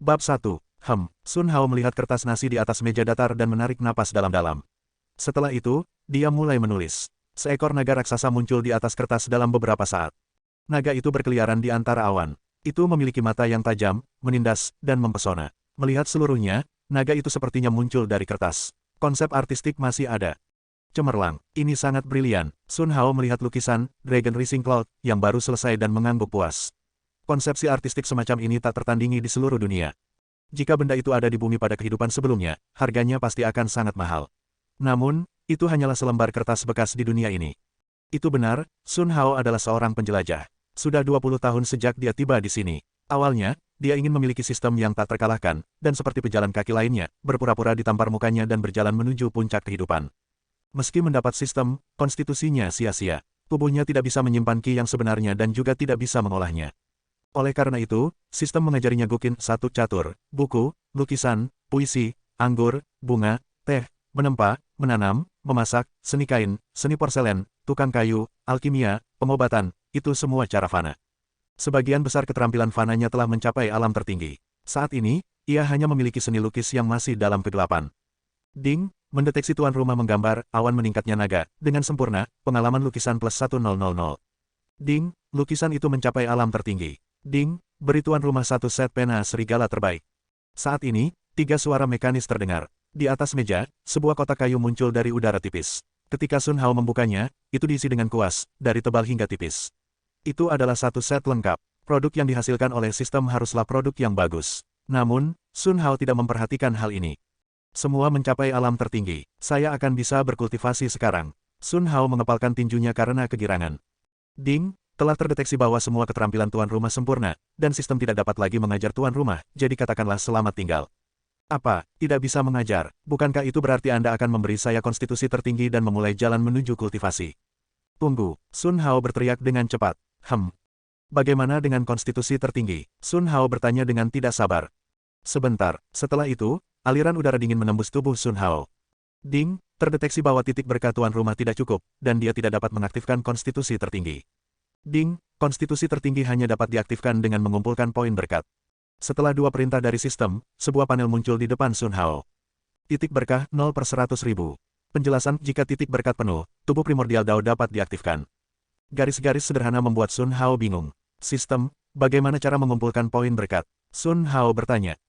Bab 1. Sun Hao melihat kertas nasi di atas meja datar dan menarik napas dalam-dalam. Setelah itu, dia mulai menulis. Seekor naga raksasa muncul di atas kertas dalam beberapa saat. Naga itu berkeliaran di antara awan. Itu memiliki mata yang tajam, menindas, dan mempesona. Melihat seluruhnya, naga itu sepertinya muncul dari kertas. Konsep artistik masih ada. Cemerlang, ini sangat brilian. Sun Hao melihat lukisan Dragon Rising Cloud yang baru selesai dan mengangguk puas. Konsepsi artistik semacam ini tak tertandingi di seluruh dunia. Jika benda itu ada di bumi pada kehidupan sebelumnya, harganya pasti akan sangat mahal. Namun, itu hanyalah selembar kertas bekas di dunia ini. Itu benar, Sun Hao adalah seorang penjelajah. Sudah 20 tahun sejak dia tiba di sini. Awalnya, dia ingin memiliki sistem yang tak terkalahkan, dan seperti pejalan kaki lainnya, berpura-pura ditampar mukanya dan berjalan menuju puncak kehidupan. Meski mendapat sistem, konstitusinya sia-sia. Tubuhnya tidak bisa menyimpan ki yang sebenarnya dan juga tidak bisa mengolahnya. Oleh karena itu, sistem mengajarinya Gukin satu catur, buku, lukisan, puisi, anggur, bunga, teh, menempa, menanam, memasak, seni kain, seni porselen, tukang kayu, alkimia, pengobatan, itu semua cara fana. Sebagian besar keterampilan fananya telah mencapai alam tertinggi. Saat ini, ia hanya memiliki seni lukis yang masih dalam kegelapan. Ding, mendeteksi tuan rumah menggambar awan meningkatnya naga, dengan sempurna, pengalaman lukisan plus 1000. Ding, lukisan itu mencapai alam tertinggi. Ding, beri tuan rumah satu set pena serigala terbaik. Saat ini, 3 suara mekanis terdengar. Di atas meja, sebuah kotak kayu muncul dari udara tipis. Ketika Sun Hao membukanya, itu diisi dengan kuas, dari tebal hingga tipis. Itu adalah satu set lengkap. Produk yang dihasilkan oleh sistem haruslah produk yang bagus. Namun, Sun Hao tidak memperhatikan hal ini. Semua mencapai alam tertinggi. Saya akan bisa berkultivasi sekarang. Sun Hao mengepalkan tinjunya karena kegirangan. Ding, telah terdeteksi bahwa semua keterampilan tuan rumah sempurna, dan sistem tidak dapat lagi mengajar tuan rumah, jadi katakanlah selamat tinggal. Apa, tidak bisa mengajar? Bukankah itu berarti Anda akan memberi saya konstitusi tertinggi dan memulai jalan menuju kultivasi? Tunggu, Sun Hao berteriak dengan cepat. Bagaimana dengan konstitusi tertinggi? Sun Hao bertanya dengan tidak sabar. Sebentar, setelah itu, aliran udara dingin menembus tubuh Sun Hao. Ding, terdeteksi bahwa titik berkah tuan rumah tidak cukup, dan dia tidak dapat mengaktifkan konstitusi tertinggi. Ding, konstitusi tertinggi hanya dapat diaktifkan dengan mengumpulkan poin berkat. Setelah 2 perintah dari sistem, sebuah panel muncul di depan Sun Hao. Titik berkah 0/100.000. Penjelasan, jika titik berkat penuh, tubuh primordial Dao dapat diaktifkan. Garis-garis sederhana membuat Sun Hao bingung. Sistem, bagaimana cara mengumpulkan poin berkat? Sun Hao bertanya.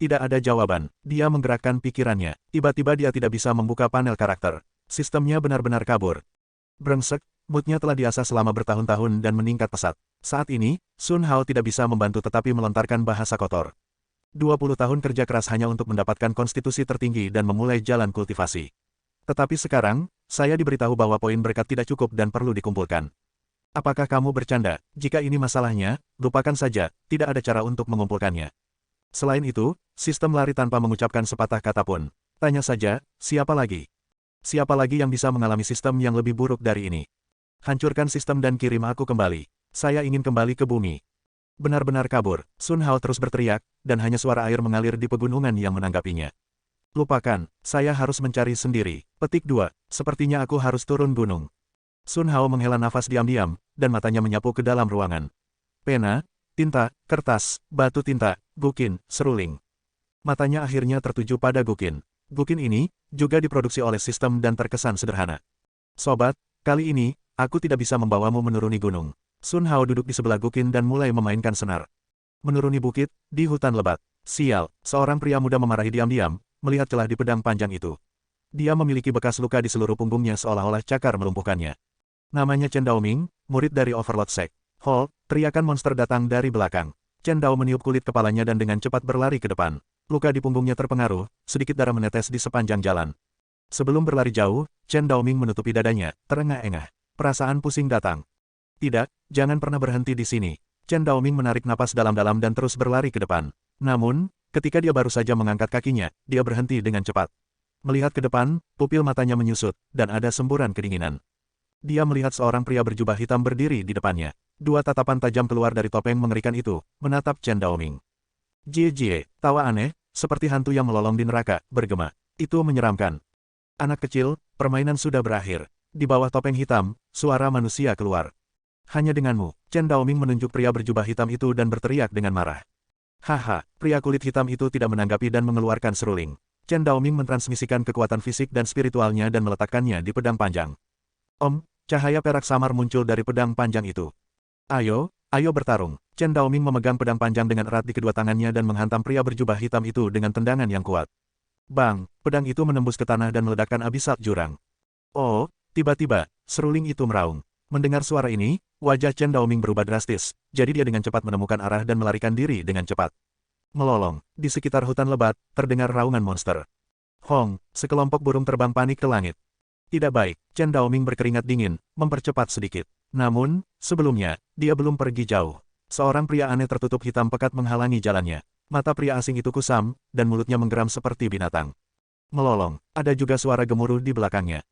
Tidak ada jawaban. Dia menggerakkan pikirannya. Tiba-tiba dia tidak bisa membuka panel karakter. Sistemnya benar-benar kabur. Brengsek, moodnya telah diasah selama bertahun-tahun dan meningkat pesat. Saat ini, Sun Hao tidak bisa membantu tetapi melontarkan bahasa kotor. 20 tahun kerja keras hanya untuk mendapatkan konstitusi tertinggi dan memulai jalan kultivasi. Tetapi sekarang, saya diberitahu bahwa poin berkat tidak cukup dan perlu dikumpulkan. Apakah kamu bercanda? Jika ini masalahnya, lupakan saja, tidak ada cara untuk mengumpulkannya. Selain itu, sistem lari tanpa mengucapkan sepatah kata pun. Tanya saja, siapa lagi? Siapa lagi yang bisa mengalami sistem yang lebih buruk dari ini? Hancurkan sistem dan kirim aku kembali. Saya ingin kembali ke bumi. Benar-benar kabur, Sun Hao terus berteriak, dan hanya suara air mengalir di pegunungan yang menanggapinya. Lupakan, saya harus mencari sendiri. Petik 2, sepertinya aku harus turun gunung. Sun Hao menghela nafas diam-diam, dan matanya menyapu ke dalam ruangan. Pena, tinta, kertas, batu tinta, gukin, seruling. Matanya akhirnya tertuju pada gukin. Gukin ini, juga diproduksi oleh sistem dan terkesan sederhana. Sobat, kali ini, aku tidak bisa membawamu menuruni gunung. Sun Hao duduk di sebelah gukin dan mulai memainkan senar. Menuruni bukit, di hutan lebat. Sial, seorang pria muda memarahi diam-diam, melihat celah di pedang panjang itu. Dia memiliki bekas luka di seluruh punggungnya seolah-olah cakar melumpuhkannya. Namanya Chen Daoming, murid dari Overlord Sect. Hall, teriakan monster datang dari belakang. Chen Dao meniup kulit kepalanya dan dengan cepat berlari ke depan. Luka di punggungnya terpengaruh, sedikit darah menetes di sepanjang jalan. Sebelum berlari jauh, Chen Daoming menutupi dadanya, terengah-engah. Perasaan pusing datang. Tidak, jangan pernah berhenti di sini. Chen Daoming menarik napas dalam-dalam dan terus berlari ke depan. Namun, ketika dia baru saja mengangkat kakinya, dia berhenti dengan cepat. Melihat ke depan, pupil matanya menyusut, dan ada semburan kedinginan. Dia melihat seorang pria berjubah hitam berdiri di depannya. 2 tatapan tajam keluar dari topeng mengerikan itu, menatap Chen Daoming. Jie, tawa aneh, seperti hantu yang melolong di neraka, bergema. Itu menyeramkan. Anak kecil, permainan sudah berakhir. Di bawah topeng hitam, suara manusia keluar. Hanya denganmu, Chen Daoming menunjuk pria berjubah hitam itu dan berteriak dengan marah. Haha, pria kulit hitam itu tidak menanggapi dan mengeluarkan seruling. Chen Daoming mentransmisikan kekuatan fisik dan spiritualnya dan meletakkannya di pedang panjang. Om, cahaya perak samar muncul dari pedang panjang itu. Ayo, ayo bertarung. Chen Daoming memegang pedang panjang dengan erat di kedua tangannya dan menghantam pria berjubah hitam itu dengan tendangan yang kuat. Bang, pedang itu menembus ke tanah dan meledakkan abisal jurang. Oh, tiba-tiba, seruling itu meraung. Mendengar suara ini, wajah Chen Daoming berubah drastis, jadi dia dengan cepat menemukan arah dan melarikan diri dengan cepat. Melolong, di sekitar hutan lebat, terdengar raungan monster. Hong, sekelompok burung terbang panik ke langit. Tidak baik, Chen Daoming berkeringat dingin, mempercepat sedikit. Namun, sebelumnya, dia belum pergi jauh. Seorang pria aneh tertutup hitam pekat menghalangi jalannya. Mata pria asing itu kusam, dan mulutnya menggeram seperti binatang. Melolong, ada juga suara gemuruh di belakangnya.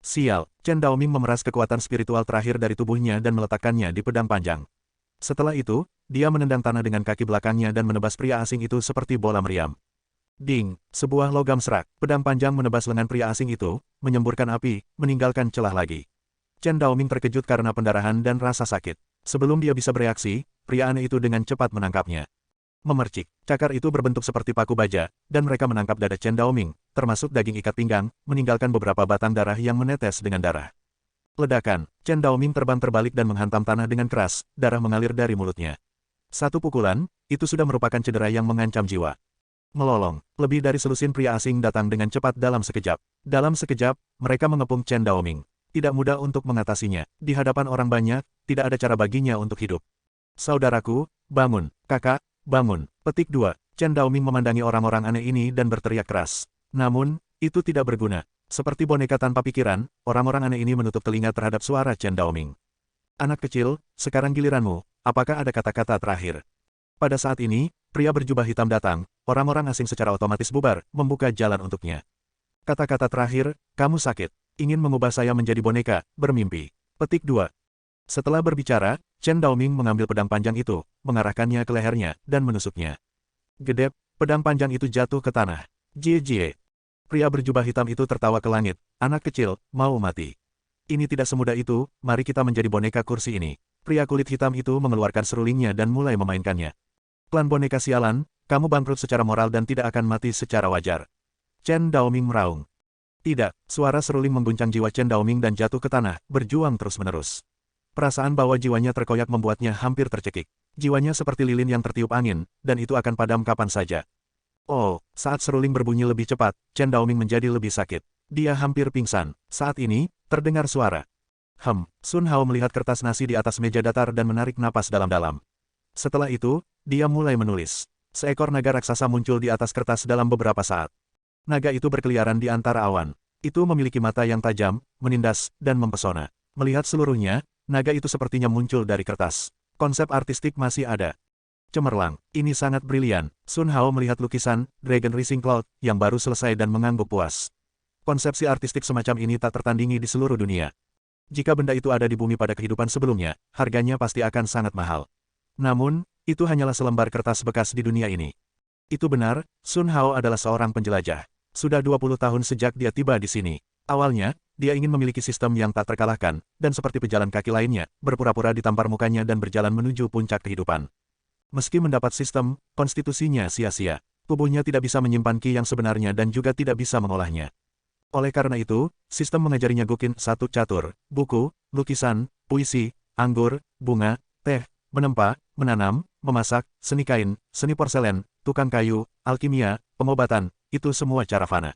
Sial, Chen Daoming memeras kekuatan spiritual terakhir dari tubuhnya dan meletakkannya di pedang panjang. Setelah itu, dia menendang tanah dengan kaki belakangnya dan menebas pria asing itu seperti bola meriam. Ding, sebuah logam serak, pedang panjang menebas lengan pria asing itu, menyemburkan api, meninggalkan celah lagi. Chen Daoming terkejut karena pendarahan dan rasa sakit. Sebelum dia bisa bereaksi, pria aneh itu dengan cepat menangkapnya. Memercik, cakar itu berbentuk seperti paku baja, dan mereka menangkap dada Chen Daoming, termasuk daging ikat pinggang, meninggalkan beberapa batang darah yang menetes dengan darah. Ledakan, Chen Daoming terbang terbalik dan menghantam tanah dengan keras, darah mengalir dari mulutnya. Satu pukulan, itu sudah merupakan cedera yang mengancam jiwa. Melolong, lebih dari selusin pria asing datang dengan cepat dalam sekejap. Dalam sekejap, mereka mengepung Chen Daoming. Tidak mudah untuk mengatasinya, di hadapan orang banyak, tidak ada cara baginya untuk hidup. Saudaraku, bangun, kakak, bangun. Petik 2. Chen Daoming memandangi orang-orang aneh ini dan berteriak keras. Namun, itu tidak berguna. Seperti boneka tanpa pikiran, orang-orang aneh ini menutup telinga terhadap suara Chen Daoming. Anak kecil, sekarang giliranmu, apakah ada kata-kata terakhir? Pada saat ini, pria berjubah hitam datang, orang-orang asing secara otomatis bubar, membuka jalan untuknya. Kata-kata terakhir, kamu sakit, ingin mengubah saya menjadi boneka, bermimpi. Petik 2. Setelah berbicara, Chen Daoming mengambil pedang panjang itu, mengarahkannya ke lehernya, dan menusuknya. Gedep, pedang panjang itu jatuh ke tanah. Jie. Pria berjubah hitam itu tertawa ke langit, anak kecil, mau mati. Ini tidak semudah itu, mari kita menjadi boneka kursi ini. Pria kulit hitam itu mengeluarkan serulingnya dan mulai memainkannya. Klan boneka sialan, kamu bangkrut secara moral dan tidak akan mati secara wajar. Chen Daoming meraung. Tidak, suara seruling mengguncang jiwa Chen Daoming dan jatuh ke tanah, berjuang terus-menerus. Perasaan bahwa jiwanya terkoyak membuatnya hampir tercekik. Jiwanya seperti lilin yang tertiup angin, dan itu akan padam kapan saja. Oh, saat seruling berbunyi lebih cepat, Chen Daoming menjadi lebih sakit. Dia hampir pingsan. Saat ini, terdengar suara. Sun Hao melihat kertas nasi di atas meja datar dan menarik napas dalam-dalam. Setelah itu, dia mulai menulis. Seekor naga raksasa muncul di atas kertas dalam beberapa saat. Naga itu berkeliaran di antara awan. Itu memiliki mata yang tajam, menindas, dan mempesona. Melihat seluruhnya, naga itu sepertinya muncul dari kertas. Konsep artistik masih ada. Cemerlang, ini sangat brilian. Sun Hao melihat lukisan Dragon Rising Cloud yang baru selesai dan mengangguk puas. Konsepsi artistik semacam ini tak tertandingi di seluruh dunia. Jika benda itu ada di bumi pada kehidupan sebelumnya, harganya pasti akan sangat mahal. Namun, itu hanyalah selembar kertas bekas di dunia ini. Itu benar, Sun Hao adalah seorang penjelajah. Sudah 20 tahun sejak dia tiba di sini. Awalnya, dia ingin memiliki sistem yang tak terkalahkan, dan seperti pejalan kaki lainnya, berpura-pura ditampar mukanya dan berjalan menuju puncak kehidupan. Meski mendapat sistem, konstitusinya sia-sia. Tubuhnya tidak bisa menyimpan ki yang sebenarnya dan juga tidak bisa mengolahnya. Oleh karena itu, sistem mengajarinya Gukin satu catur, buku, lukisan, puisi, anggur, bunga, teh, menempa, menanam, memasak, seni kain, seni porselen, tukang kayu, alkimia, pengobatan, itu semua cara fana.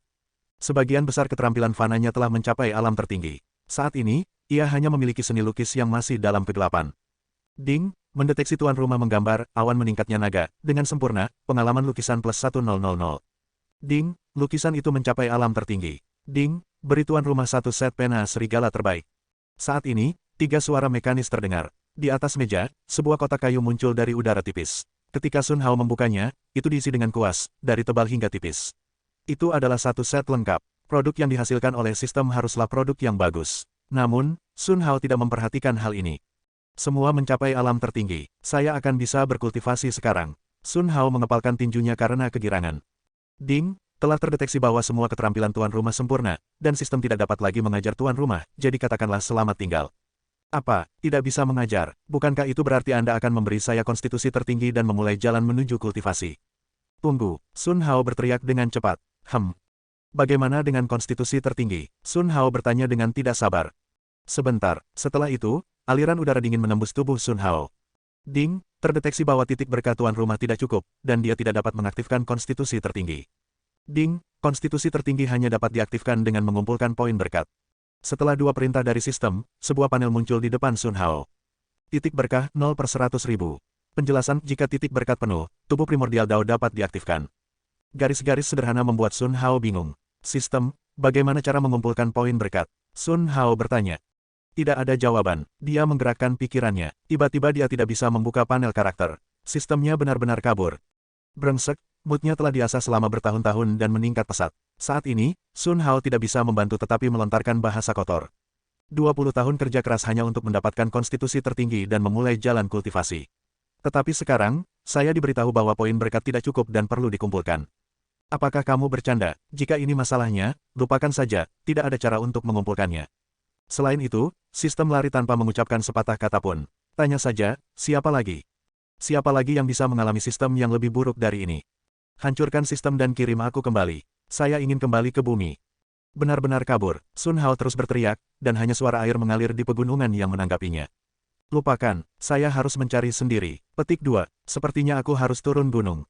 Sebagian besar keterampilan fananya telah mencapai alam tertinggi. Saat ini, ia hanya memiliki seni lukis yang masih dalam kegelapan. Ding, mendeteksi tuan rumah menggambar, awan meningkatnya naga, dengan sempurna, pengalaman lukisan plus 1000. Ding, lukisan itu mencapai alam tertinggi. Ding, beri tuan rumah satu set pena serigala terbaik. Saat ini, 3 suara mekanis terdengar. Di atas meja, sebuah kotak kayu muncul dari udara tipis. Ketika Sun Hao membukanya, itu diisi dengan kuas, dari tebal hingga tipis. Itu adalah satu set lengkap. Produk yang dihasilkan oleh sistem haruslah produk yang bagus. Namun, Sun Hao tidak memperhatikan hal ini. Semua mencapai alam tertinggi. Saya akan bisa berkultivasi sekarang. Sun Hao mengepalkan tinjunya karena kegirangan. Ding, telah terdeteksi bahwa semua keterampilan tuan rumah sempurna, dan sistem tidak dapat lagi mengajar tuan rumah, jadi katakanlah selamat tinggal. Apa, tidak bisa mengajar? Bukankah itu berarti Anda akan memberi saya konstitusi tertinggi dan memulai jalan menuju kultivasi? Tunggu, Sun Hao berteriak dengan cepat. Bagaimana dengan konstitusi tertinggi? Sun Hao bertanya dengan tidak sabar. Sebentar, setelah itu, aliran udara dingin menembus tubuh Sun Hao. Ding, terdeteksi bahwa titik berkat tuan rumah tidak cukup, dan dia tidak dapat mengaktifkan konstitusi tertinggi. Ding, konstitusi tertinggi hanya dapat diaktifkan dengan mengumpulkan poin berkat. Setelah 2 perintah dari sistem, sebuah panel muncul di depan Sun Hao. Titik berkah 0/100.000. Penjelasan, jika titik berkat penuh, tubuh primordial Dao dapat diaktifkan. Garis-garis sederhana membuat Sun Hao bingung. Sistem, bagaimana cara mengumpulkan poin berkat? Sun Hao bertanya. Tidak ada jawaban. Dia menggerakkan pikirannya. Tiba-tiba dia tidak bisa membuka panel karakter. Sistemnya benar-benar kabur. Brengsek, moodnya telah diasah selama bertahun-tahun dan meningkat pesat. Saat ini, Sun Hao tidak bisa membantu tetapi melontarkan bahasa kotor. 20 tahun kerja keras hanya untuk mendapatkan konstitusi tertinggi dan memulai jalan kultivasi. Tetapi sekarang, saya diberitahu bahwa poin berkat tidak cukup dan perlu dikumpulkan. Apakah kamu bercanda? Jika ini masalahnya, lupakan saja, tidak ada cara untuk mengumpulkannya. Selain itu, sistem lari tanpa mengucapkan sepatah kata pun. Tanya saja, siapa lagi? Siapa lagi yang bisa mengalami sistem yang lebih buruk dari ini? Hancurkan sistem dan kirim aku kembali. Saya ingin kembali ke bumi. Benar-benar kabur, Sun Hao terus berteriak, dan hanya suara air mengalir di pegunungan yang menanggapinya. Lupakan, saya harus mencari sendiri. Petik 2, sepertinya aku harus turun gunung.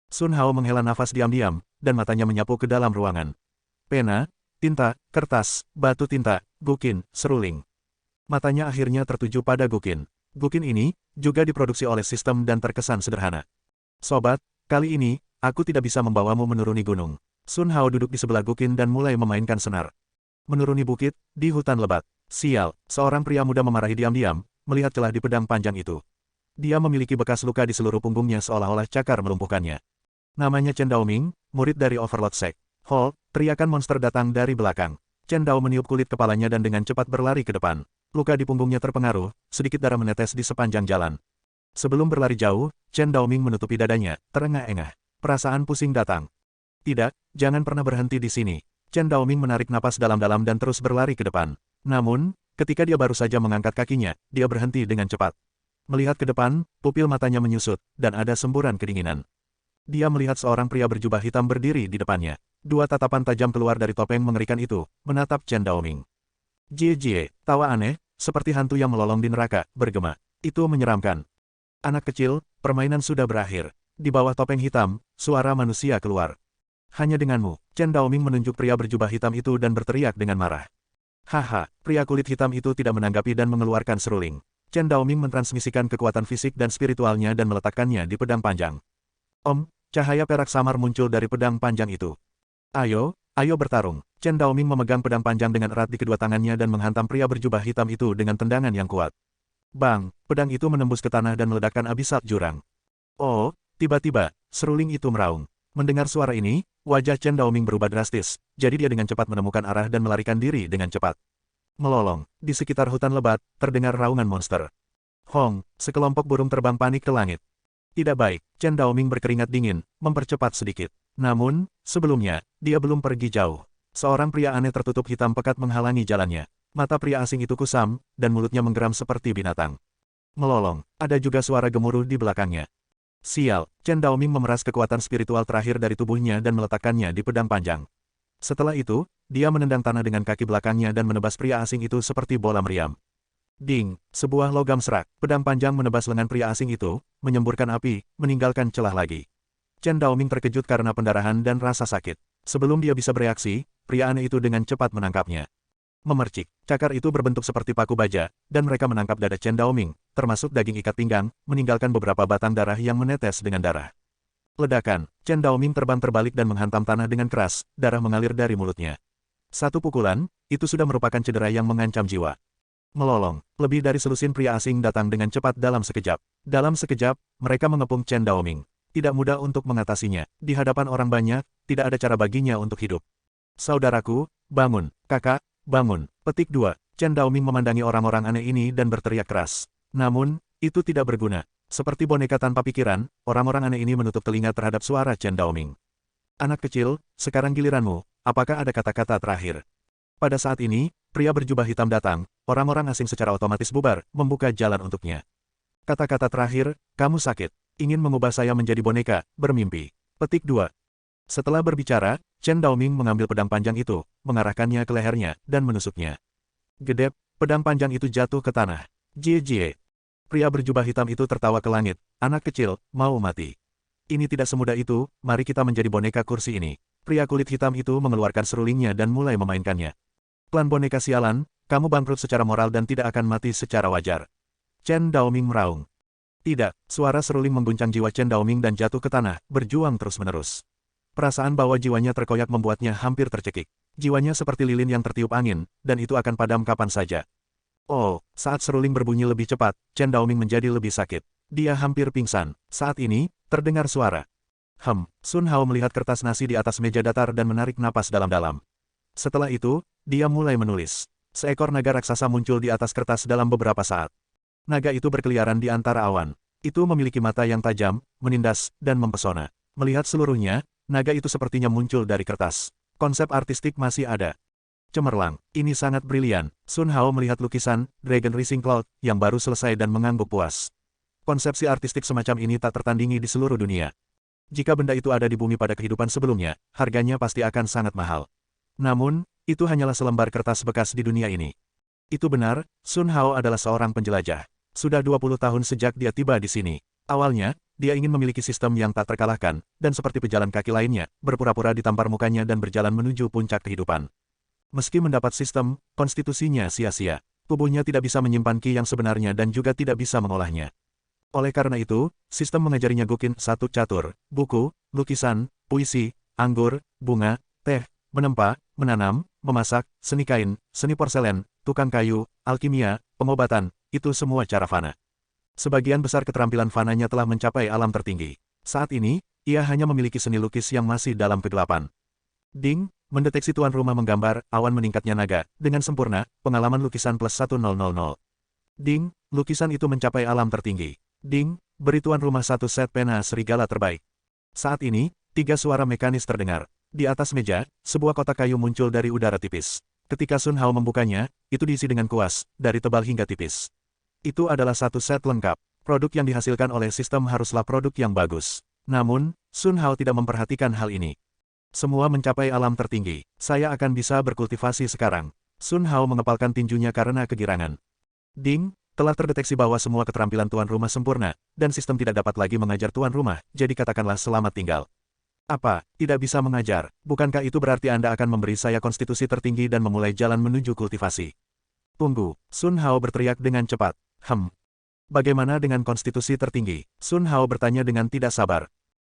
Sun Hao menghela nafas diam-diam, dan matanya menyapu ke dalam ruangan. Pena, tinta, kertas, batu tinta, gukin, seruling. Matanya akhirnya tertuju pada gukin. Gukin ini, juga diproduksi oleh sistem dan terkesan sederhana. Sobat, kali ini, aku tidak bisa membawamu menuruni gunung. Sun Hao duduk di sebelah gukin dan mulai memainkan senar. Menuruni bukit, di hutan lebat. Sial, seorang pria muda memarahi diam-diam, melihat celah di pedang panjang itu. Dia memiliki bekas luka di seluruh punggungnya seolah-olah cakar melumpuhkannya. Namanya Chen Daoming, murid dari Overlord Sect. Hall, teriakan monster datang dari belakang. Chen Dao meniup kulit kepalanya dan dengan cepat berlari ke depan. Luka di punggungnya terpengaruh, sedikit darah menetes di sepanjang jalan. Sebelum berlari jauh, Chen Daoming menutupi dadanya, terengah-engah. Perasaan pusing datang. Tidak, jangan pernah berhenti di sini. Chen Daoming menarik napas dalam-dalam dan terus berlari ke depan. Namun, ketika dia baru saja mengangkat kakinya, dia berhenti dengan cepat. Melihat ke depan, pupil matanya menyusut, dan ada semburan kedinginan. Dia melihat seorang pria berjubah hitam berdiri di depannya. 2 tatapan tajam keluar dari topeng mengerikan itu, menatap Chen Daoming. Jie, tawa aneh, seperti hantu yang melolong di neraka, bergema. Itu menyeramkan. Anak kecil, permainan sudah berakhir. Di bawah topeng hitam, suara manusia keluar. Hanya denganmu, Chen Daoming menunjuk pria berjubah hitam itu dan berteriak dengan marah. Haha, pria kulit hitam itu tidak menanggapi dan mengeluarkan seruling. Chen Daoming mentransmisikan kekuatan fisik dan spiritualnya dan meletakkannya di pedang panjang. Cahaya perak samar muncul dari pedang panjang itu. Ayo bertarung. Chen Daoming memegang pedang panjang dengan erat di kedua tangannya dan menghantam pria berjubah hitam itu dengan tendangan yang kuat. Bang, pedang itu menembus ke tanah dan meledakkan abisat jurang. Oh, tiba-tiba, seruling itu meraung. Mendengar suara ini, wajah Chen Daoming berubah drastis, jadi dia dengan cepat menemukan arah dan melarikan diri dengan cepat. Melolong, di sekitar hutan lebat, terdengar raungan monster. Hong, sekelompok burung terbang panik ke langit. Tidak baik, Chen Daoming berkeringat dingin, mempercepat sedikit. Namun, sebelumnya, dia belum pergi jauh. Seorang pria aneh tertutup hitam pekat menghalangi jalannya. Mata pria asing itu kusam, dan mulutnya menggeram seperti binatang. Melolong, ada juga suara gemuruh di belakangnya. Sial, Chen Daoming memeras kekuatan spiritual terakhir dari tubuhnya dan meletakkannya di pedang panjang. Setelah itu, dia menendang tanah dengan kaki belakangnya dan menebas pria asing itu seperti bola meriam. Ding, sebuah logam serak, pedang panjang menebas lengan pria asing itu, menyemburkan api, meninggalkan celah lagi. Chen Daoming terkejut karena pendarahan dan rasa sakit. Sebelum dia bisa bereaksi, pria aneh itu dengan cepat menangkapnya. Memercik, cakar itu berbentuk seperti paku baja, dan mereka menangkap dada Chen Daoming, termasuk daging ikat pinggang, meninggalkan beberapa batang darah yang menetes dengan darah. Ledakan, Chen Daoming terbang terbalik dan menghantam tanah dengan keras, darah mengalir dari mulutnya. Satu pukulan, itu sudah merupakan cedera yang mengancam jiwa. Melolong, lebih dari selusin pria asing datang dengan cepat dalam sekejap. Dalam sekejap, mereka mengepung Chen Daoming. Tidak mudah untuk mengatasinya. Di hadapan orang banyak, tidak ada cara baginya untuk hidup. Saudaraku, bangun, kakak, bangun. Petik 2. Chen Daoming memandangi orang-orang aneh ini dan berteriak keras. Namun, itu tidak berguna. Seperti boneka tanpa pikiran, orang-orang aneh ini menutup telinga terhadap suara Chen Daoming. Anak kecil, sekarang giliranmu, apakah ada kata-kata terakhir? Pada saat ini, pria berjubah hitam datang, orang-orang asing secara otomatis bubar, membuka jalan untuknya. Kata-kata terakhir, kamu sakit. Ingin mengubah saya menjadi boneka, bermimpi. Petik 2. Setelah berbicara, Chen Daoming mengambil pedang panjang itu, mengarahkannya ke lehernya, dan menusuknya. Gedep, pedang panjang itu jatuh ke tanah. Jie. Pria berjubah hitam itu tertawa ke langit. Anak kecil, mau mati. Ini tidak semudah itu, mari kita menjadi boneka kursi ini. Pria kulit hitam itu mengeluarkan serulingnya dan mulai memainkannya. Klan boneka sialan, kamu bangkrut secara moral dan tidak akan mati secara wajar. Chen Daoming meraung. Tidak, suara seruling mengguncang jiwa Chen Daoming dan jatuh ke tanah, berjuang terus-menerus. Perasaan bahwa jiwanya terkoyak membuatnya hampir tercekik. Jiwanya seperti lilin yang tertiup angin, dan itu akan padam kapan saja. Oh, saat seruling berbunyi lebih cepat, Chen Daoming menjadi lebih sakit. Dia hampir pingsan. Saat ini, terdengar suara. Sun Hao melihat kertas nasi di atas meja datar dan menarik napas dalam-dalam. Setelah itu, dia mulai menulis. Seekor naga raksasa muncul di atas kertas dalam beberapa saat. Naga itu berkeliaran di antara awan. Itu memiliki mata yang tajam, menindas, dan mempesona. Melihat seluruhnya, naga itu sepertinya muncul dari kertas. Konsep artistik masih ada. Cemerlang, ini sangat brilian. Sun Hao melihat lukisan, Dragon Rising Cloud, yang baru selesai dan mengangguk puas. Konsepsi artistik semacam ini tak tertandingi di seluruh dunia. Jika benda itu ada di bumi pada kehidupan sebelumnya, harganya pasti akan sangat mahal. Namun, itu hanyalah selembar kertas bekas di dunia ini. Itu benar, Sun Hao adalah seorang penjelajah. Sudah 20 tahun sejak dia tiba di sini. Awalnya, dia ingin memiliki sistem yang tak terkalahkan, dan seperti pejalan kaki lainnya, berpura-pura ditampar mukanya dan berjalan menuju puncak kehidupan. Meski mendapat sistem, konstitusinya sia-sia. Tubuhnya tidak bisa menyimpan ki yang sebenarnya dan juga tidak bisa mengolahnya. Oleh karena itu, sistem mengajarinya Gukin satu catur, buku, lukisan, puisi, anggur, bunga, teh, menempa, menanam, memasak, seni kain, seni porselen, tukang kayu, alkimia, pengobatan, itu semua cara fana. Sebagian besar keterampilan fananya telah mencapai alam tertinggi. Saat ini, ia hanya memiliki seni lukis yang masih dalam kegelapan. Ding, mendeteksi tuan rumah menggambar, awan meningkatnya naga, dengan sempurna, pengalaman lukisan plus 1000. Ding, lukisan itu mencapai alam tertinggi. Ding, beri tuan rumah satu set pena serigala terbaik. Saat ini, 3 suara mekanis terdengar. Di atas meja, sebuah kotak kayu muncul dari udara tipis. Ketika Sun Hao membukanya, itu diisi dengan kuas, dari tebal hingga tipis. Itu adalah satu set lengkap. Produk yang dihasilkan oleh sistem haruslah produk yang bagus. Namun, Sun Hao tidak memperhatikan hal ini. Semua mencapai alam tertinggi. Saya akan bisa berkultivasi sekarang. Sun Hao mengepalkan tinjunya karena kegirangan. Ding, telah terdeteksi bahwa semua keterampilan tuan rumah sempurna, dan sistem tidak dapat lagi mengajar tuan rumah, jadi katakanlah selamat tinggal. Apa, tidak bisa mengajar? Bukankah itu berarti Anda akan memberi saya konstitusi tertinggi dan memulai jalan menuju kultivasi? Tunggu, Sun Hao berteriak dengan cepat. Bagaimana dengan konstitusi tertinggi? Sun Hao bertanya dengan tidak sabar.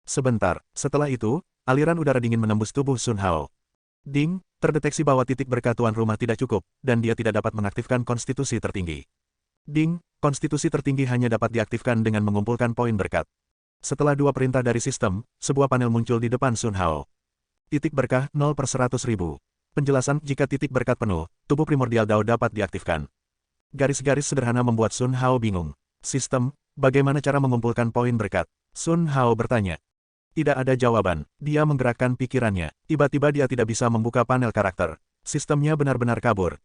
Sebentar, setelah itu, aliran udara dingin menembus tubuh Sun Hao. Ding, terdeteksi bahwa titik berkat tuan rumah tidak cukup, dan dia tidak dapat mengaktifkan konstitusi tertinggi. Ding, konstitusi tertinggi hanya dapat diaktifkan dengan mengumpulkan poin berkat. Setelah 2 perintah dari sistem, sebuah panel muncul di depan Sun Hao. Titik berkah 0/100.000. Penjelasan, jika titik berkat penuh, tubuh primordial Dao dapat diaktifkan. Garis-garis sederhana membuat Sun Hao bingung. Sistem, bagaimana cara mengumpulkan poin berkat? Sun Hao bertanya. Tidak ada jawaban. Dia menggerakkan pikirannya. Tiba-tiba dia tidak bisa membuka panel karakter. Sistemnya benar-benar kabur.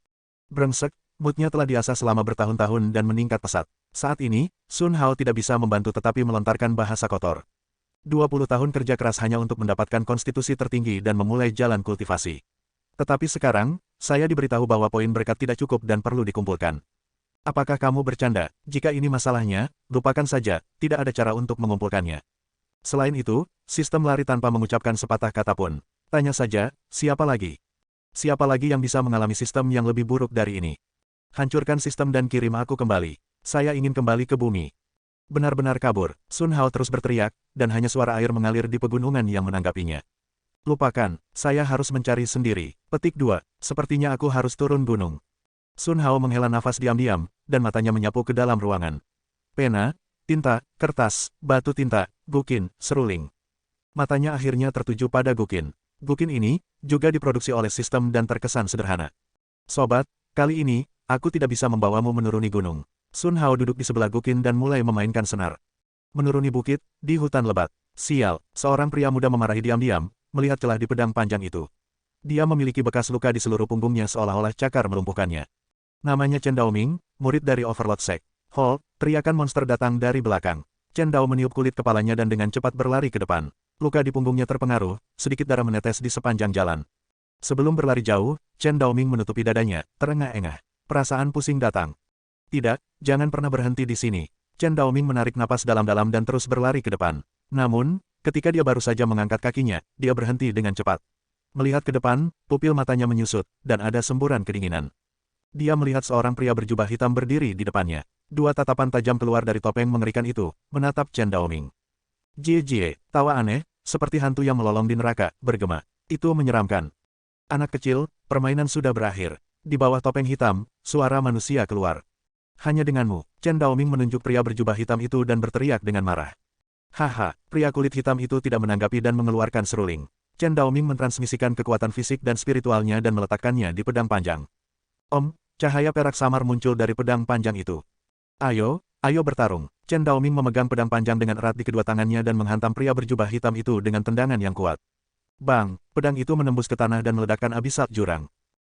Brengsek, moodnya telah diasah selama bertahun-tahun dan meningkat pesat. Saat ini, Sun Hao tidak bisa membantu tetapi melontarkan bahasa kotor. 20 tahun kerja keras hanya untuk mendapatkan konstitusi tertinggi dan memulai jalan kultivasi. Tetapi sekarang, saya diberitahu bahwa poin berkat tidak cukup dan perlu dikumpulkan. Apakah kamu bercanda? Jika ini masalahnya, lupakan saja, tidak ada cara untuk mengumpulkannya. Selain itu, sistem lari tanpa mengucapkan sepatah kata pun. Tanya saja, siapa lagi? Siapa lagi yang bisa mengalami sistem yang lebih buruk dari ini? Hancurkan sistem dan kirim aku kembali. Saya ingin kembali ke bumi. Benar-benar kabur, Sun Hao terus berteriak, dan hanya suara air mengalir di pegunungan yang menanggapinya. Lupakan, saya harus mencari sendiri. Petik 2, sepertinya aku harus turun gunung. Sun Hao menghela nafas diam-diam, dan matanya menyapu ke dalam ruangan. Pena, tinta, kertas, batu tinta, gukin, seruling. Matanya akhirnya tertuju pada gukin. Gukin ini, juga diproduksi oleh sistem dan terkesan sederhana. Sobat, kali ini, aku tidak bisa membawamu menuruni gunung. Sun Hao duduk di sebelah gukin dan mulai memainkan senar. Menuruni bukit, di hutan lebat. Sial, seorang pria muda memarahi diam-diam, melihat celah di pedang panjang itu. Dia memiliki bekas luka di seluruh punggungnya seolah-olah cakar melumpuhkannya. Namanya Chen Daoming, murid dari Overlord Sect. Hall, teriakan monster datang dari belakang. Chen Dao meniup kulit kepalanya dan dengan cepat berlari ke depan. Luka di punggungnya terpengaruh, sedikit darah menetes di sepanjang jalan. Sebelum berlari jauh, Chen Daoming menutupi dadanya, terengah-engah. Perasaan pusing datang. Tidak, jangan pernah berhenti di sini. Chen Daoming menarik napas dalam-dalam dan terus berlari ke depan. Namun, ketika dia baru saja mengangkat kakinya, dia berhenti dengan cepat. Melihat ke depan, pupil matanya menyusut, dan ada semburan kedinginan. Dia melihat seorang pria berjubah hitam berdiri di depannya. Dua tatapan tajam keluar dari topeng mengerikan itu, menatap Chen Daoming. Jie, tawa aneh, seperti hantu yang melolong di neraka, bergema. Itu menyeramkan. Anak kecil, permainan sudah berakhir. Di bawah topeng hitam, suara manusia keluar. Hanya denganmu, Chen Daoming menunjuk pria berjubah hitam itu dan berteriak dengan marah. Haha, pria kulit hitam itu tidak menanggapi dan mengeluarkan seruling. Chen Daoming mentransmisikan kekuatan fisik dan spiritualnya dan meletakkannya di pedang panjang. Cahaya perak samar muncul dari pedang panjang itu. Ayo bertarung. Chen Daoming memegang pedang panjang dengan erat di kedua tangannya dan menghantam pria berjubah hitam itu dengan tendangan yang kuat. Bang, pedang itu menembus ke tanah dan meledakkan abisat jurang.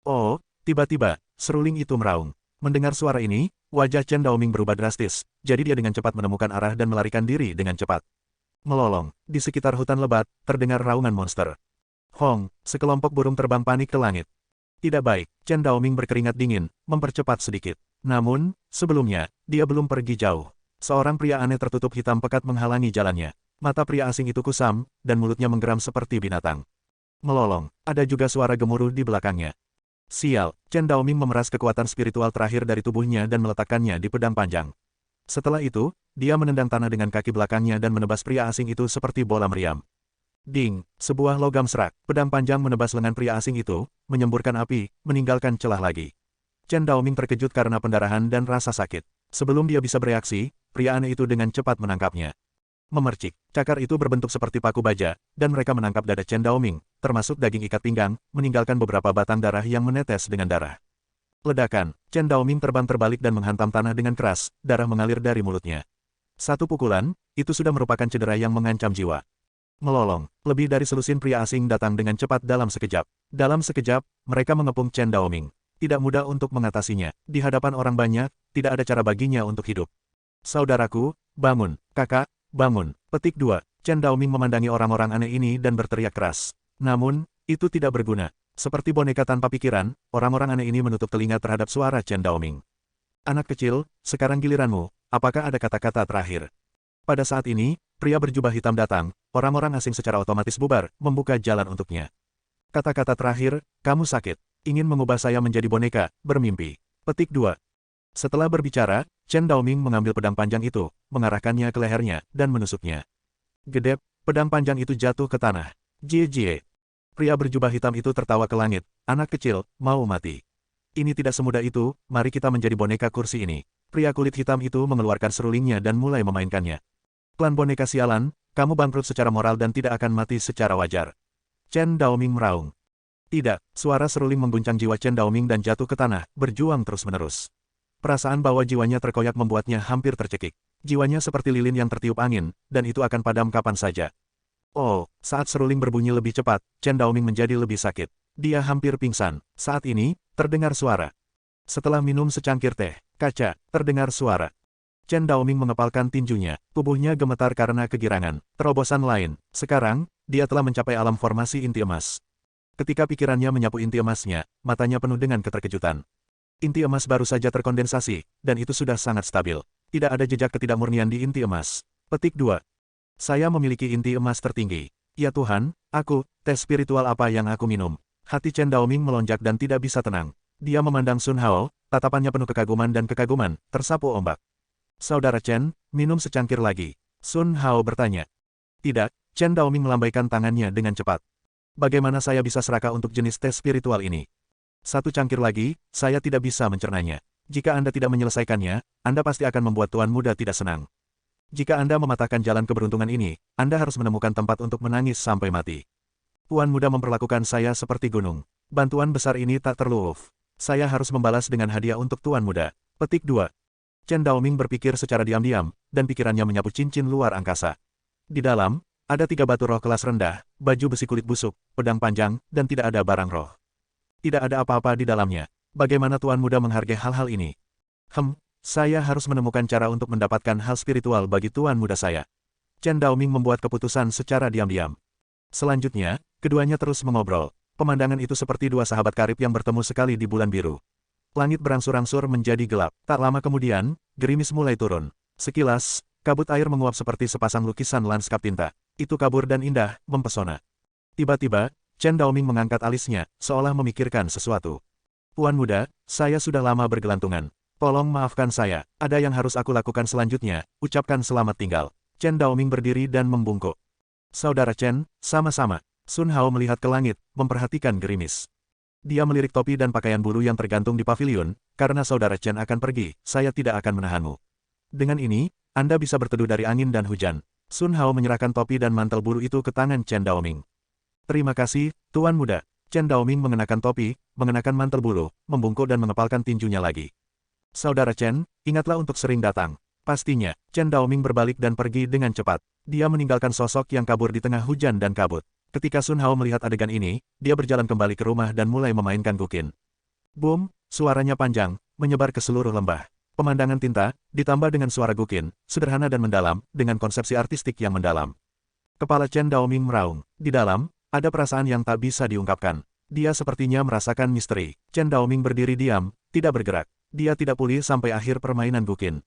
Oh, tiba-tiba, seruling itu meraung. Mendengar suara ini, wajah Chen Daoming berubah drastis, jadi dia dengan cepat menemukan arah dan melarikan diri dengan cepat. Melolong, di sekitar hutan lebat, terdengar raungan monster. Hong, sekelompok burung terbang panik ke langit. Tidak baik, Chen Daoming berkeringat dingin, mempercepat sedikit. Namun, sebelumnya, dia belum pergi jauh. Seorang pria aneh tertutup hitam pekat menghalangi jalannya. Mata pria asing itu kusam, dan mulutnya menggeram seperti binatang. Melolong, ada juga suara gemuruh di belakangnya. Sial, Chen Daoming memeras kekuatan spiritual terakhir dari tubuhnya dan meletakkannya di pedang panjang. Setelah itu, dia menendang tanah dengan kaki belakangnya dan menebas pria asing itu seperti bola meriam. Ding, sebuah logam serak, pedang panjang menebas lengan pria asing itu, menyemburkan api, meninggalkan celah lagi. Chen Daoming terkejut karena pendarahan dan rasa sakit. Sebelum dia bisa bereaksi, pria aneh itu dengan cepat menangkapnya. Memercik, cakar itu berbentuk seperti paku baja, dan mereka menangkap dada Chen Daoming, termasuk daging ikat pinggang, meninggalkan beberapa batang darah yang menetes dengan darah. Ledakan, Chen Daoming terbang terbalik dan menghantam tanah dengan keras, darah mengalir dari mulutnya. Satu pukulan, itu sudah merupakan cedera yang mengancam jiwa. Melolong, lebih dari selusin pria asing datang dengan cepat dalam sekejap. Dalam sekejap, mereka mengepung Chen Daoming. Tidak mudah untuk mengatasinya. Di hadapan orang banyak, tidak ada cara baginya untuk hidup. Saudaraku, bangun, kakak, bangun. Petik 2. Chen Daoming memandangi orang-orang aneh ini dan berteriak keras. Namun, itu tidak berguna. Seperti boneka tanpa pikiran, orang-orang aneh ini menutup telinga terhadap suara Chen Daoming. Anak kecil, sekarang giliranmu, apakah ada kata-kata terakhir? Pada saat ini, pria berjubah hitam datang, orang-orang asing secara otomatis bubar, membuka jalan untuknya. Kata-kata terakhir, kamu sakit, ingin mengubah saya menjadi boneka, bermimpi. Petik 2. Setelah berbicara, Chen Daoming mengambil pedang panjang itu, mengarahkannya ke lehernya, dan menusuknya. Gedep, pedang panjang itu jatuh ke tanah. Jie. Pria berjubah hitam itu tertawa ke langit, anak kecil, mau mati. Ini tidak semudah itu, mari kita menjadi boneka kursi ini. Pria kulit hitam itu mengeluarkan serulingnya dan mulai memainkannya. Klan boneka sialan, kamu bangkrut secara moral dan tidak akan mati secara wajar. Chen Daoming meraung. Tidak, suara seruling mengguncang jiwa Chen Daoming dan jatuh ke tanah, berjuang terus-menerus. Perasaan bahwa jiwanya terkoyak membuatnya hampir tercekik. Jiwanya seperti lilin yang tertiup angin, dan itu akan padam kapan saja. Oh, saat seruling berbunyi lebih cepat, Chen Daoming menjadi lebih sakit. Dia hampir pingsan. Saat ini, terdengar suara. Setelah minum secangkir teh, kaca, terdengar suara. Chen Daoming mengepalkan tinjunya, tubuhnya gemetar karena kegirangan. Terobosan lain, sekarang, dia telah mencapai alam formasi inti emas. Ketika pikirannya menyapu inti emasnya, matanya penuh dengan keterkejutan. Inti emas baru saja terkondensasi, dan itu sudah sangat stabil. Tidak ada jejak ketidakmurnian di inti emas. Petik 2. Saya memiliki inti emas tertinggi. Ya Tuhan, tes spiritual apa yang aku minum? Hati Chen Daoming melonjak dan tidak bisa tenang. Dia memandang Sun Hao, tatapannya penuh kekaguman dan kekaguman, tersapu ombak. Saudara Chen, minum secangkir lagi. Sun Hao bertanya. Tidak, Chen Daoming melambaikan tangannya dengan cepat. Bagaimana saya bisa serakah untuk jenis tes spiritual ini? Satu cangkir lagi, saya tidak bisa mencernanya. Jika Anda tidak menyelesaikannya, Anda pasti akan membuat Tuan Muda tidak senang. Jika Anda mematahkan jalan keberuntungan ini, Anda harus menemukan tempat untuk menangis sampai mati. Tuan Muda memperlakukan saya seperti gunung. Bantuan besar ini tak terluuf. Saya harus membalas dengan hadiah untuk Tuan Muda. Petik 2. Chen Daoming berpikir secara diam-diam, dan pikirannya menyapu cincin luar angkasa. Di dalam, Ada 3 batu roh kelas rendah, baju besi kulit busuk, pedang panjang, dan tidak ada barang roh. Tidak ada apa-apa di dalamnya. Bagaimana Tuan Muda menghargai hal-hal ini? Saya harus menemukan cara untuk mendapatkan hal spiritual bagi Tuan Muda saya. Chen Daoming membuat keputusan secara diam-diam. Selanjutnya, keduanya terus mengobrol. Pemandangan itu seperti dua sahabat karib yang bertemu sekali di bulan biru. Langit berangsur-angsur menjadi gelap. Tak lama kemudian, gerimis mulai turun. Sekilas, kabut air menguap seperti sepasang lukisan lanskap tinta. Itu kabur dan indah, mempesona. Tiba-tiba, Chen Daoming mengangkat alisnya, seolah memikirkan sesuatu. Tuan Muda, saya sudah lama bergelantungan. Tolong maafkan saya, ada yang harus aku lakukan selanjutnya, ucapkan selamat tinggal. Chen Daoming berdiri dan membungkuk. Saudara Chen, sama-sama. Sun Hao melihat ke langit, memperhatikan gerimis. Dia melirik topi dan pakaian bulu yang tergantung di pavilion, karena saudara Chen akan pergi, saya tidak akan menahanmu. Dengan ini, Anda bisa berteduh dari angin dan hujan. Sun Hao menyerahkan topi dan mantel bulu itu ke tangan Chen Daoming. Terima kasih, Tuan Muda. Chen Daoming mengenakan topi, mengenakan mantel bulu, membungkuk dan mengepalkan tinjunya lagi. Saudara Chen, ingatlah untuk sering datang. Pastinya, Chen Daoming berbalik dan pergi dengan cepat. Dia meninggalkan sosok yang kabur di tengah hujan dan kabut. Ketika Sun Hao melihat adegan ini, dia berjalan kembali ke rumah dan mulai memainkan gukin. Boom, suaranya panjang, menyebar ke seluruh lembah. Pemandangan tinta, ditambah dengan suara gukin, sederhana dan mendalam, dengan konsepsi artistik yang mendalam. Kepala Chen Daoming meraung. Di dalam, ada perasaan yang tak bisa diungkapkan. Dia sepertinya merasakan misteri. Chen Daoming berdiri diam, tidak bergerak. Dia tidak pulih sampai akhir permainan gukin.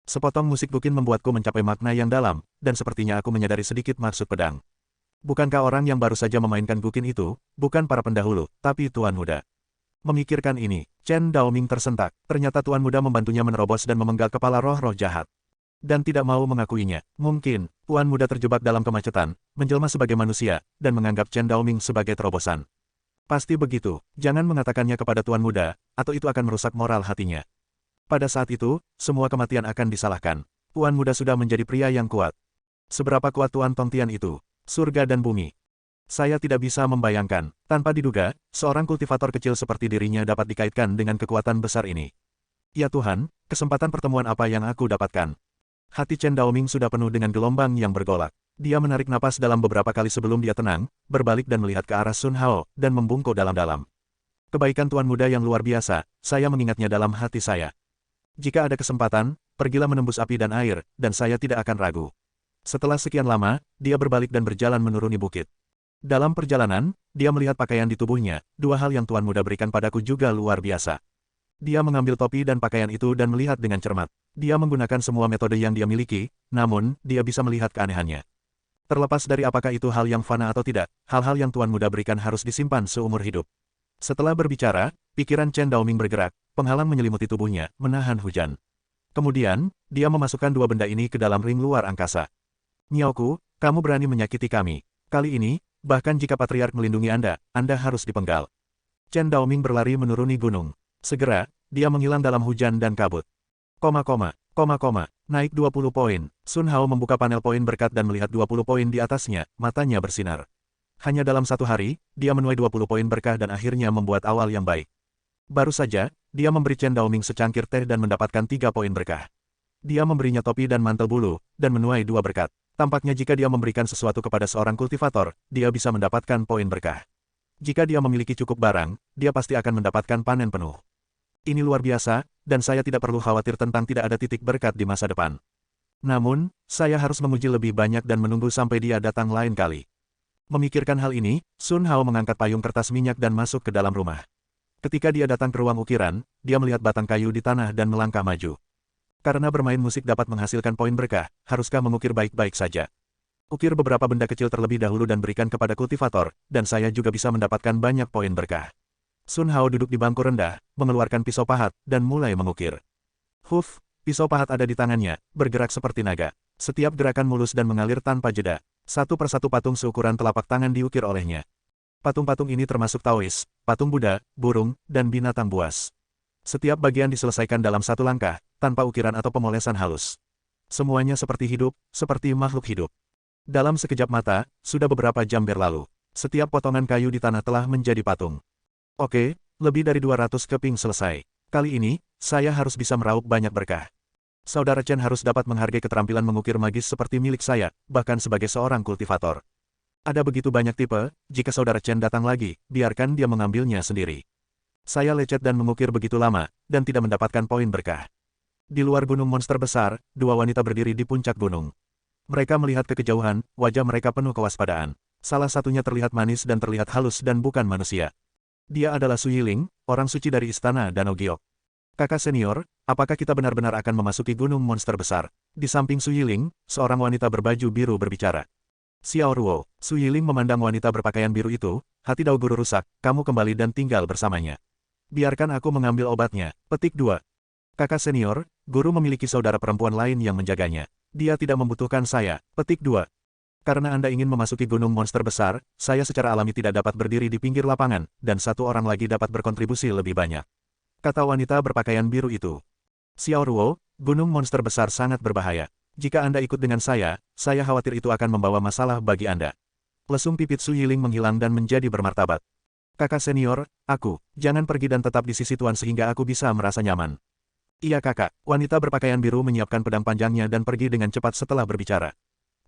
Sepotong musik gukin membuatku mencapai makna yang dalam, dan sepertinya aku menyadari sedikit maksud pedang. Bukankah orang yang baru saja memainkan gukin itu, bukan para pendahulu, tapi Tuan Muda? Memikirkan ini, Chen Daoming tersentak. Ternyata Tuan Muda membantunya menerobos dan memenggal kepala roh-roh jahat. Dan tidak mau mengakuinya. Mungkin, Tuan Muda terjebak dalam kemacetan, menjelma sebagai manusia, dan menganggap Chen Daoming sebagai terobosan. Pasti begitu, jangan mengatakannya kepada Tuan Muda, atau itu akan merusak moral hatinya. Pada saat itu, semua kematian akan disalahkan. Tuan Muda sudah menjadi pria yang kuat. Seberapa kuat Tuan Tongtian itu? Surga dan bumi. Saya tidak bisa membayangkan. Tanpa diduga, seorang kultivator kecil seperti dirinya dapat dikaitkan dengan kekuatan besar ini. Ya Tuhan, kesempatan pertemuan apa yang aku dapatkan? Hati Chen Daoming sudah penuh dengan gelombang yang bergolak. Dia menarik napas dalam beberapa kali sebelum dia tenang, berbalik dan melihat ke arah Sun Hao, dan membungkuk dalam-dalam. Kebaikan Tuan Muda yang luar biasa, saya mengingatnya dalam hati saya. Jika ada kesempatan, pergilah menembus api dan air, dan saya tidak akan ragu. Setelah sekian lama, dia berbalik dan berjalan menuruni bukit. Dalam perjalanan, dia melihat pakaian di tubuhnya, dua hal yang Tuan Muda berikan padaku juga luar biasa. Dia mengambil topi dan pakaian itu dan melihat dengan cermat. Dia menggunakan semua metode yang dia miliki, namun, dia bisa melihat keanehannya. Terlepas dari apakah itu hal yang fana atau tidak, hal-hal yang Tuan Muda berikan harus disimpan seumur hidup. Setelah berbicara, pikiran Chen Daoming bergerak, penghalang menyelimuti tubuhnya, menahan hujan. Kemudian, dia memasukkan dua benda ini ke dalam ring luar angkasa. Nyoku, kamu berani menyakiti kami. Kali ini, bahkan jika Patriark melindungi Anda harus dipenggal. Chen Daoming berlari menuruni gunung. Segera, dia menghilang dalam hujan dan kabut. Naik 20 poin. Sun Hao membuka panel poin berkat dan melihat 20 poin di atasnya, matanya bersinar. Hanya dalam satu hari, dia menuai 20 poin berkah dan akhirnya membuat awal yang baik. Baru saja, dia memberi Chen Daoming secangkir teh dan mendapatkan 3 poin berkah. Dia memberinya topi dan mantel bulu, dan menuai 2 berkat. Tampaknya jika dia memberikan sesuatu kepada seorang kultivator, dia bisa mendapatkan poin berkah. Jika dia memiliki cukup barang, dia pasti akan mendapatkan panen penuh. Ini luar biasa, dan saya tidak perlu khawatir tentang tidak ada titik berkat di masa depan. Namun, saya harus menguji lebih banyak dan menunggu sampai dia datang lain kali. Memikirkan hal ini, Sun Hao mengangkat payung kertas minyak dan masuk ke dalam rumah. Ketika dia datang ke ruang ukiran, dia melihat batang kayu di tanah dan melangkah maju. Karena bermain musik dapat menghasilkan poin berkah, haruskah mengukir baik-baik saja? Ukir beberapa benda kecil terlebih dahulu dan berikan kepada kultivator, dan saya juga bisa mendapatkan banyak poin berkah. Sun Hao duduk di bangku rendah, mengeluarkan pisau pahat, dan mulai mengukir. Pisau pahat ada di tangannya, bergerak seperti naga. Setiap gerakan mulus dan mengalir tanpa jeda. Satu persatu patung seukuran telapak tangan diukir olehnya. Patung-patung ini termasuk Taois, patung Buddha, burung, dan binatang buas. Setiap bagian diselesaikan dalam satu langkah, tanpa ukiran atau pemolesan halus. Semuanya seperti hidup, seperti makhluk hidup. Dalam sekejap mata, sudah beberapa jam berlalu. Setiap potongan kayu di tanah telah menjadi patung. Oke, lebih dari 200 keping selesai. Kali ini, saya harus bisa meraup banyak berkah. Saudara Chen harus dapat menghargai keterampilan mengukir magis seperti milik saya, bahkan sebagai seorang kultivator. Ada begitu banyak tipe, jika saudara Chen datang lagi, biarkan dia mengambilnya sendiri. Saya lecet dan mengukir begitu lama, dan tidak mendapatkan poin berkah. Di luar gunung monster besar, dua wanita berdiri di puncak gunung. Mereka melihat ke kejauhan, wajah mereka penuh kewaspadaan. Salah satunya terlihat manis dan terlihat halus dan bukan manusia. Dia adalah Su Yiling, orang suci dari istana Danau Giok. Kakak senior, apakah kita benar-benar akan memasuki gunung monster besar? Di samping Su Yiling, seorang wanita berbaju biru berbicara. Xiao Ruo, Su Yiling memandang wanita berpakaian biru itu, hati Dao Guru rusak, kamu kembali dan tinggal bersamanya. Biarkan aku mengambil obatnya. Petik 2. Kakak senior, guru memiliki saudara perempuan lain yang menjaganya. Dia tidak membutuhkan saya. Petik 2. Karena Anda ingin memasuki gunung monster besar, saya secara alami tidak dapat berdiri di pinggir lapangan, dan satu orang lagi dapat berkontribusi lebih banyak. Kata wanita berpakaian biru itu. Xiao Ruo, gunung monster besar sangat berbahaya. Jika Anda ikut dengan saya khawatir itu akan membawa masalah bagi Anda. Lesung pipit Su Yiling menghilang dan menjadi bermartabat. Kakak senior, jangan pergi dan tetap di sisi Tuan sehingga aku bisa merasa nyaman. Iya kakak, wanita berpakaian biru menyiapkan pedang panjangnya dan pergi dengan cepat setelah berbicara.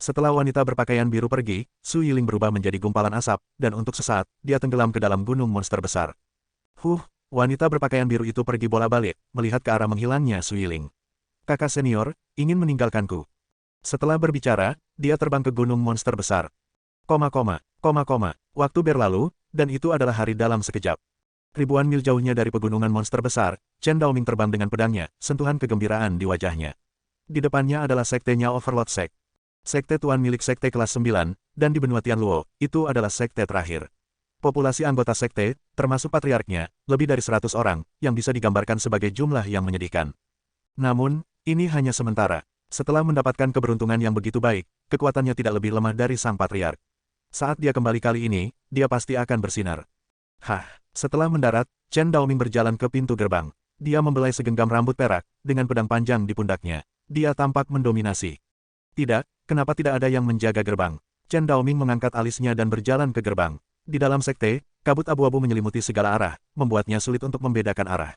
Setelah wanita berpakaian biru pergi, Su Yiling berubah menjadi gumpalan asap, dan untuk sesaat, dia tenggelam ke dalam gunung monster besar. Wanita berpakaian biru itu pergi bola-balik, melihat ke arah menghilangnya Su Yiling. Kakak senior, ingin meninggalkanku. Setelah berbicara, dia terbang ke gunung monster besar. Waktu berlalu, dan itu adalah hari dalam sekejap. Ribuan mil jauhnya dari pegunungan monster besar, Chen Daoming terbang dengan pedangnya, sentuhan kegembiraan di wajahnya. Di depannya adalah sektenya Overlord Sect. Sekte Tuan milik sekte kelas 9, dan di benua Tianluo, itu adalah sekte terakhir. Populasi anggota sekte, termasuk patriarknya, lebih dari 100 orang, yang bisa digambarkan sebagai jumlah yang menyedihkan. Namun, ini hanya sementara. Setelah mendapatkan keberuntungan yang begitu baik, kekuatannya tidak lebih lemah dari sang patriark. Saat dia kembali kali ini, dia pasti akan bersinar. Setelah mendarat, Chen Daoming berjalan ke pintu gerbang. Dia membelai segenggam rambut perak, dengan pedang panjang di pundaknya. Dia tampak mendominasi. Tidak, kenapa tidak ada yang menjaga gerbang? Chen Daoming mengangkat alisnya dan berjalan ke gerbang. Di dalam sekte, kabut abu-abu menyelimuti segala arah, membuatnya sulit untuk membedakan arah.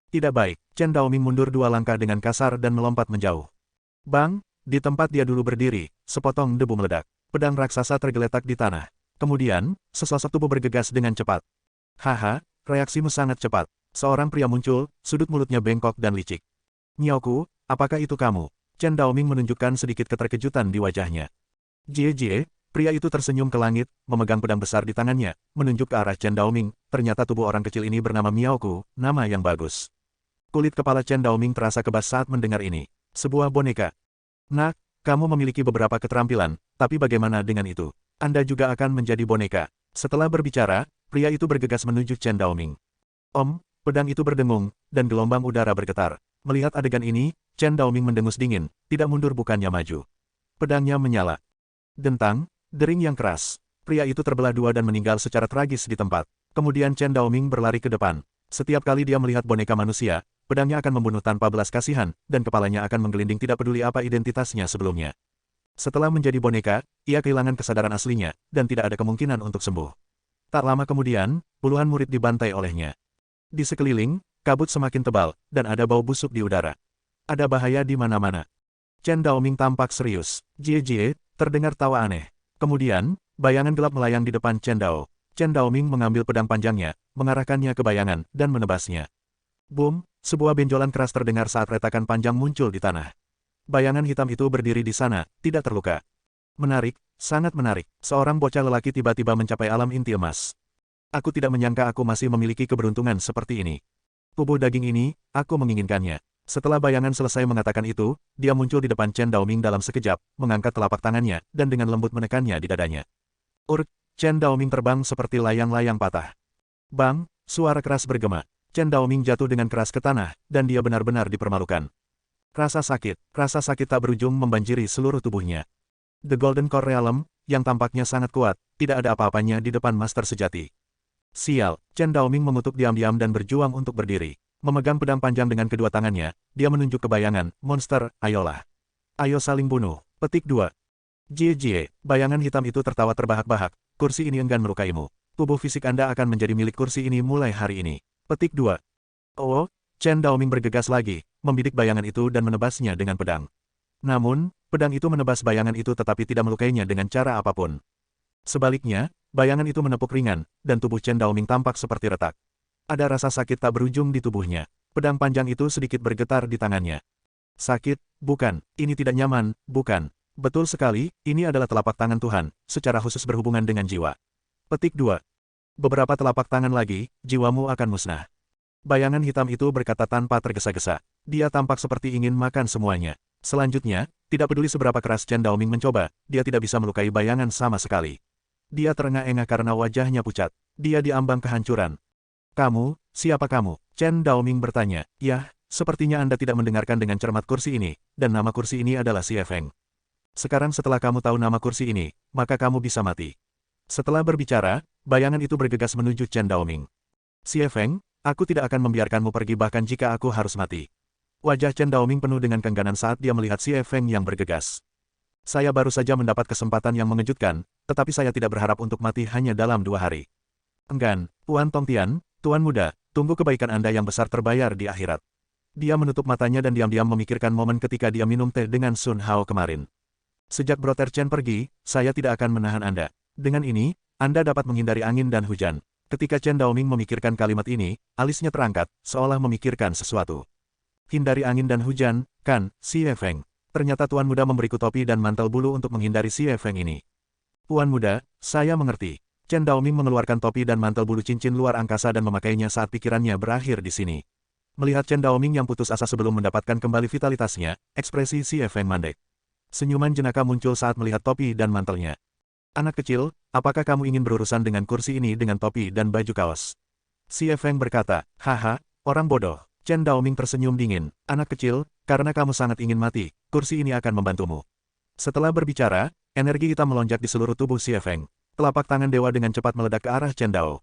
Tidak baik, Chen Daoming mundur 2 langkah dengan kasar dan melompat menjauh. Bang, di tempat dia dulu berdiri, sepotong debu meledak. Pedang raksasa tergeletak di tanah. Kemudian, sesosok tubuh bergegas dengan cepat. Reaksimu sangat cepat. Seorang pria muncul, sudut mulutnya bengkok dan licik. Nyoku, apakah itu kamu? Chen Daoming menunjukkan sedikit keterkejutan di wajahnya. Jie, pria itu tersenyum ke langit, memegang pedang besar di tangannya, menunjuk ke arah Chen Daoming. Ternyata tubuh orang kecil ini bernama Miaoku, nama yang bagus. Kulit kepala Chen Daoming terasa kebas saat mendengar ini. Sebuah boneka. Nak, kamu memiliki beberapa keterampilan, tapi bagaimana dengan itu? Anda juga akan menjadi boneka. Setelah berbicara, pria itu bergegas menuju Chen Daoming. Pedang itu berdengung, dan gelombang udara bergetar. Melihat adegan ini, Chen Daoming mendengus dingin, tidak mundur bukannya maju. Pedangnya menyala. Dentang, dering yang keras. Pria itu terbelah 2 dan meninggal secara tragis di tempat. Kemudian Chen Daoming berlari ke depan. Setiap kali dia melihat boneka manusia, pedangnya akan membunuh tanpa belas kasihan, dan kepalanya akan menggelinding tidak peduli apa identitasnya sebelumnya. Setelah menjadi boneka, ia kehilangan kesadaran aslinya, dan tidak ada kemungkinan untuk sembuh. Tak lama kemudian, puluhan murid dibantai olehnya. Di sekeliling, kabut semakin tebal, dan ada bau busuk di udara. Ada bahaya di mana-mana. Chen Daoming tampak serius. Jie, terdengar tawa aneh. Kemudian, bayangan gelap melayang di depan Chen Dao. Chen Daoming mengambil pedang panjangnya, mengarahkannya ke bayangan, dan menebasnya. Boom, sebuah benjolan keras terdengar saat retakan panjang muncul di tanah. Bayangan hitam itu berdiri di sana, tidak terluka. Menarik, sangat menarik. Seorang bocah lelaki tiba-tiba mencapai alam inti emas. Aku tidak menyangka aku masih memiliki keberuntungan seperti ini. Tubuh daging ini, aku menginginkannya. Setelah bayangan selesai mengatakan itu, dia muncul di depan Chen Daoming dalam sekejap, mengangkat telapak tangannya, dan dengan lembut menekannya di dadanya. Chen Daoming terbang seperti layang-layang patah. Bang, suara keras bergema. Chen Daoming jatuh dengan keras ke tanah, dan dia benar-benar dipermalukan. Rasa sakit tak berujung membanjiri seluruh tubuhnya. The Golden Core Realm, yang tampaknya sangat kuat, tidak ada apa-apanya di depan Master sejati. Sial, Chen Daoming mengutuk diam-diam dan berjuang untuk berdiri. Memegang pedang panjang dengan kedua tangannya, dia menunjuk ke bayangan, monster, ayolah. Ayo saling bunuh. Petik 2. Jie, bayangan hitam itu tertawa terbahak-bahak, kursi ini enggan melukaimu. Tubuh fisik Anda akan menjadi milik kursi ini mulai hari ini. Petik 2. Chen Daoming bergegas lagi, membidik bayangan itu dan menebasnya dengan pedang. Namun, pedang itu menebas bayangan itu tetapi tidak melukainya dengan cara apapun. Sebaliknya, bayangan itu menepuk ringan, dan tubuh Chen Daoming tampak seperti retak. Ada rasa sakit tak berujung di tubuhnya. Pedang panjang itu sedikit bergetar di tangannya. Sakit, bukan. Ini tidak nyaman, bukan. Betul sekali, ini adalah telapak tangan Tuhan, secara khusus berhubungan dengan jiwa. Petik 2. Beberapa telapak tangan lagi, jiwamu akan musnah. Bayangan hitam itu berkata tanpa tergesa-gesa. Dia tampak seperti ingin makan semuanya. Selanjutnya, tidak peduli seberapa keras Chen Daoming mencoba, dia tidak bisa melukai bayangan sama sekali. Dia terengah-engah karena wajahnya pucat. Dia diambang kehancuran. Kamu, siapa kamu? Chen Daoming bertanya. Yah, sepertinya Anda tidak mendengarkan dengan cermat kursi ini, dan nama kursi ini adalah Xie Feng. Sekarang setelah kamu tahu nama kursi ini, maka kamu bisa mati. Setelah berbicara, bayangan itu bergegas menuju Chen Daoming. Xie Feng, aku tidak akan membiarkanmu pergi bahkan jika aku harus mati. Wajah Chen Daoming penuh dengan kengganan saat dia melihat Xie Feng yang bergegas. Saya baru saja mendapat kesempatan yang mengejutkan, tetapi saya tidak berharap untuk mati hanya dalam 2 hari. Enggan, Tuan Tongtian, Tuan Muda, tunggu kebaikan Anda yang besar terbayar di akhirat. Dia menutup matanya dan diam-diam memikirkan momen ketika dia minum teh dengan Sun Hao kemarin. Sejak Brother Chen pergi, saya tidak akan menahan Anda. Dengan ini, Anda dapat menghindari angin dan hujan. Ketika Chen Daoming memikirkan kalimat ini, alisnya terangkat, seolah memikirkan sesuatu. Hindari angin dan hujan, kan, Xie Feng. Ternyata Tuan Muda memberiku topi dan mantel bulu untuk menghindari Xie Feng ini. Tuan Muda, saya mengerti. Chen Daoming mengeluarkan topi dan mantel bulu cincin luar angkasa dan memakainya saat pikirannya berakhir di sini. Melihat Chen Daoming yang putus asa sebelum mendapatkan kembali vitalitasnya, ekspresi Xie Feng mandek. Senyuman jenaka muncul saat melihat topi dan mantelnya. Anak kecil, apakah kamu ingin berurusan dengan kursi ini dengan topi dan baju kaos? Xie Feng berkata, haha, orang bodoh. Chen Daoming tersenyum dingin. Anak kecil, karena kamu sangat ingin mati, kursi ini akan membantumu. Setelah berbicara, energi hitam melonjak di seluruh tubuh Xie Feng. Telapak tangan dewa dengan cepat meledak ke arah Chen Dao.